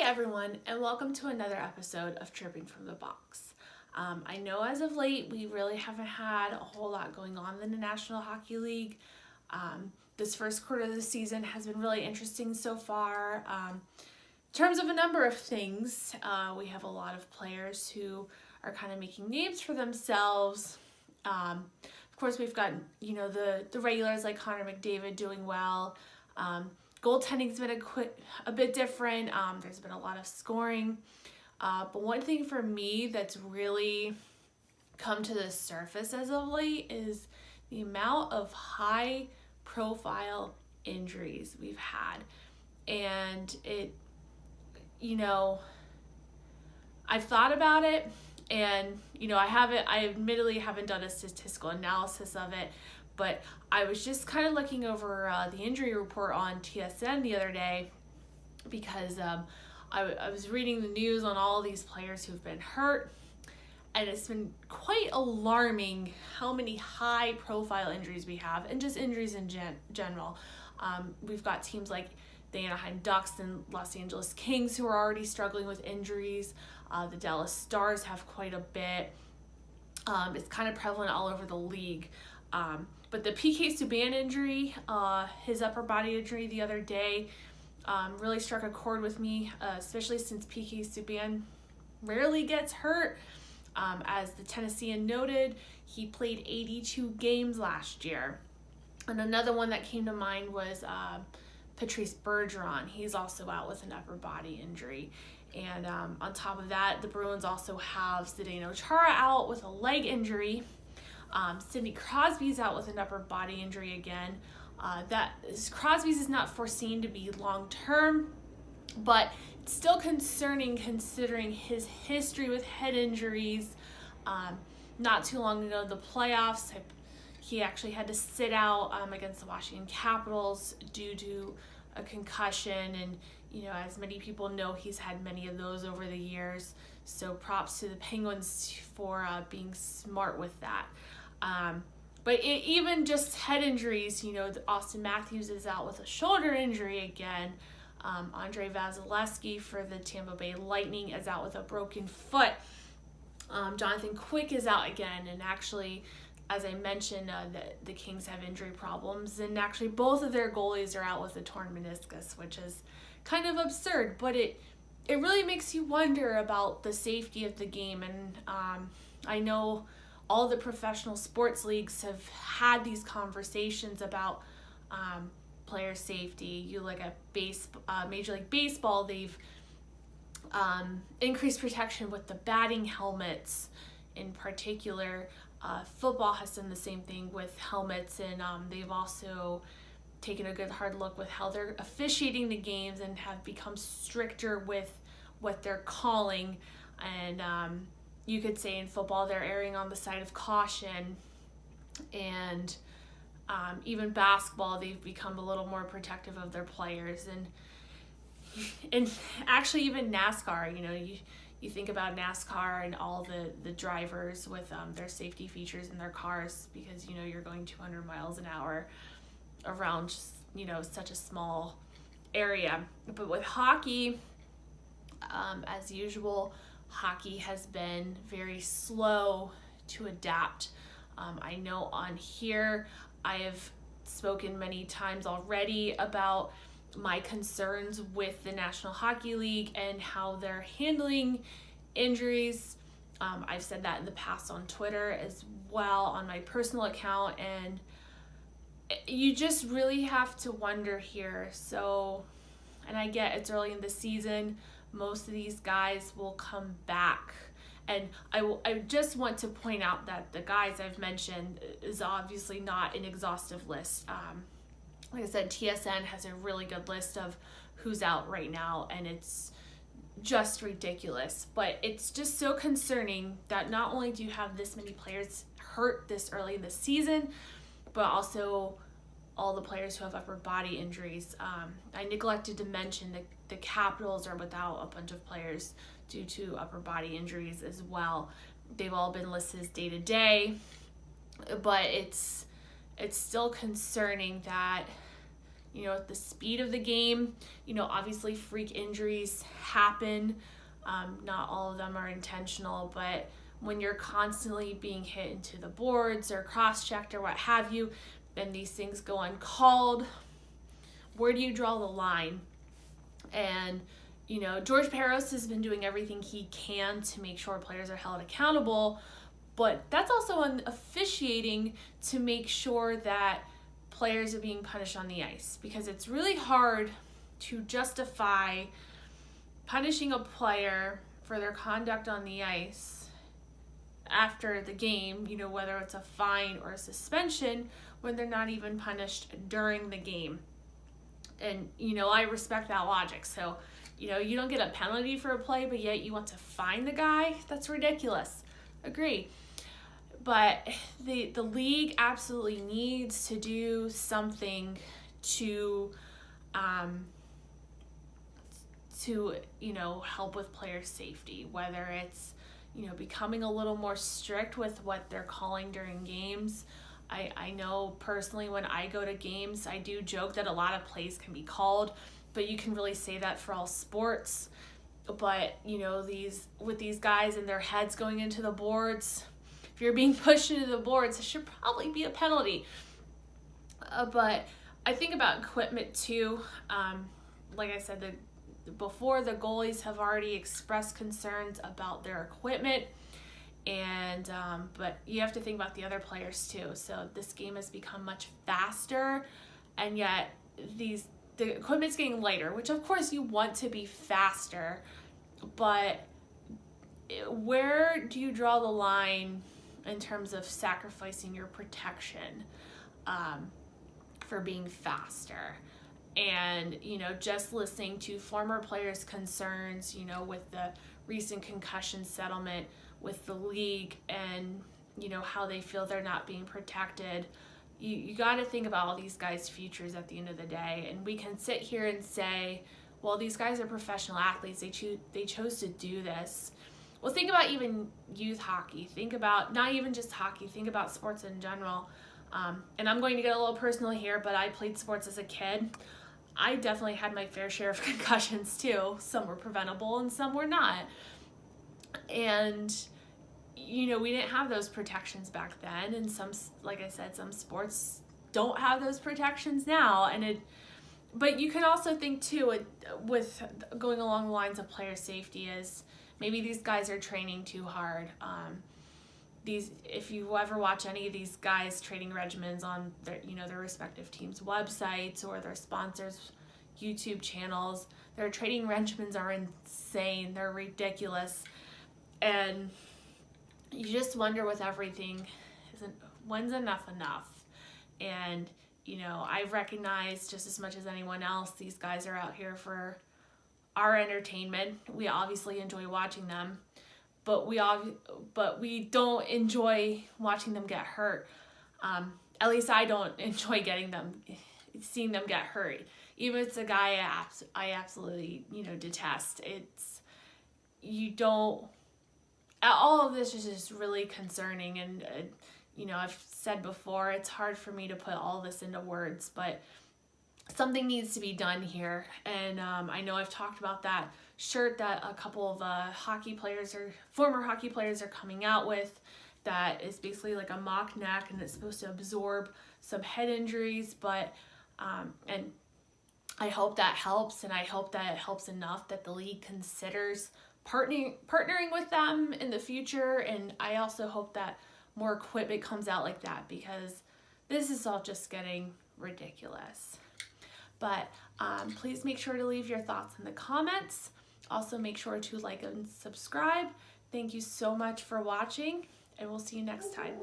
everyone, and welcome to another episode of Tripping from the Box. I know as of late we really haven't had a whole lot going on in the National Hockey League. This first quarter of the season has been really interesting so far. In terms of a number of things, we have a lot of players who are kind of making names for themselves. Of course, we've got the regulars like Connor McDavid doing well. Goaltending's been a bit different. There's been a lot of scoring. But one thing for me that's really come to the surface as of late is the amount of high profile injuries we've had. And I've thought about it, and I admittedly haven't done a statistical analysis of it, but I was just kind of looking over the injury report on TSN the other day because I was reading the news on all these players who've been hurt, and it's been quite alarming how many high profile injuries we have, and just injuries in general. We've got teams like the Anaheim Ducks and Los Angeles Kings who are already struggling with injuries. The Dallas Stars have quite a bit. It's kind of prevalent all over the league. But the PK Subban injury, his upper body injury the other day, really struck a chord with me, especially since PK Subban rarely gets hurt. As the Tennessean noted, he played 82 games last year. And another one that came to mind was Patrice Bergeron. He's also out with an upper body injury. And on top of that, the Bruins also have Zdeno Chara out with a leg injury. Sidney Crosby's out with an upper body injury again. Crosby's is not foreseen to be long-term, but it's still concerning considering his history with head injuries. Not too long ago, the playoffs, he actually had to sit out against the Washington Capitals due to a concussion, and as many people know, he's had many of those over the years. So props to the Penguins for being smart with that. But even just head injuries, Austin Matthews is out with a shoulder injury again. Andrei Vasilevsky for the Tampa Bay Lightning is out with a broken foot. Jonathan Quick is out again, and actually, as I mentioned, the Kings have injury problems, and actually both of their goalies are out with a torn meniscus, which is kind of absurd, but it really makes you wonder about the safety of the game. And I know all the professional sports leagues have had these conversations about player safety. You look at Major League Baseball, they've increased protection with the batting helmets in particular. Football has done the same thing with helmets, and they've also taken a good hard look with how they're officiating the games and have become stricter with what they're calling. And you could say in football they're erring on the side of caution, and even basketball they've become a little more protective of their players, and actually even NASCAR, you think about NASCAR and all the drivers with their safety features in their cars, because you're going 200 miles an hour around such a small area. But with hockey, as usual, hockey has been very slow to adapt. I know on here I have spoken many times already about my concerns with the National Hockey League and how they're handling injuries. I've said that in the past on Twitter as well, on my personal account, and you just really have to wonder here. So, and I get it's early in the season, most of these guys will come back, and I just want to point out that the guys I've mentioned is obviously not an exhaustive list. Like I said, TSN has a really good list of who's out right now, and it's just ridiculous. But it's just so concerning that not only do you have this many players hurt this early in the season, but also all the players who have upper body injuries. I neglected to mention that the Capitals are without a bunch of players due to upper body injuries as well. They've all been listed as day to day, but it's still concerning that at the speed of the game. Obviously freak injuries happen. Not all of them are intentional, but when you're constantly being hit into the boards or cross-checked or what have you, and these things go uncalled, where do you draw the line? And, George Peros has been doing everything he can to make sure players are held accountable, but that's also on officiating to make sure that players are being punished on the ice, because it's really hard to justify punishing a player for their conduct on the ice after the game, whether it's a fine or a suspension, when they're not even punished during the game. And, I respect that logic. So, you don't get a penalty for a play, but yet you want to fine the guy? That's ridiculous. Agree. But the league absolutely needs to do something to help with player safety, whether it's, becoming a little more strict with what they're calling during games. I know personally when I go to games, I do joke that a lot of plays can be called, but you can really say that for all sports. But, with these guys and their heads going into the boards, if you're being pushed into the boards, it should probably be a penalty. But I think about equipment too. Like I said, before, the goalies have already expressed concerns about their equipment, and but you have to think about the other players too. So this game has become much faster, and yet the equipment's getting lighter, which of course you want to be faster, but where do you draw the line in terms of sacrificing your protection for being faster? And, just listening to former players' concerns, with the recent concussion settlement with the league and, how they feel they're not being protected, you got to think about all these guys' futures at the end of the day. And we can sit here and say, well, these guys are professional athletes. They chose to do this. Well, think about even youth hockey. Think about not even just hockey. Think about sports in general. And I'm going to get a little personal here, but I played sports as a kid. I definitely had my fair share of concussions too. Some were preventable and some were not. And, we didn't have those protections back then. And some, like I said, some sports don't have those protections now. But you can also think too, with going along the lines of player safety, is maybe these guys are training too hard. If you ever watch any of these guys' training regimens on their respective teams' websites or their sponsors' YouTube channels, their training regimens are insane. They're ridiculous. And you just wonder with everything, when's enough? And, I recognize just as much as anyone else, these guys are out here for our entertainment. We obviously enjoy watching them. But we don't enjoy watching them get hurt. At least I don't enjoy seeing them get hurt. Even if it's a guy I absolutely detest. All of this is just really concerning, and I've said before, it's hard for me to put all this into words, but something needs to be done here. And I know I've talked about that shirt that a couple of former hockey players are coming out with, that is basically like a mock neck, and it's supposed to absorb some head injuries. But and I hope that helps, and I hope that it helps enough that the league considers partnering with them in the future. And I also hope that more equipment comes out like that, because this is all just getting ridiculous. But please make sure to leave your thoughts in the comments. Also, make sure to like and subscribe. Thank you so much for watching, and we'll see you next time.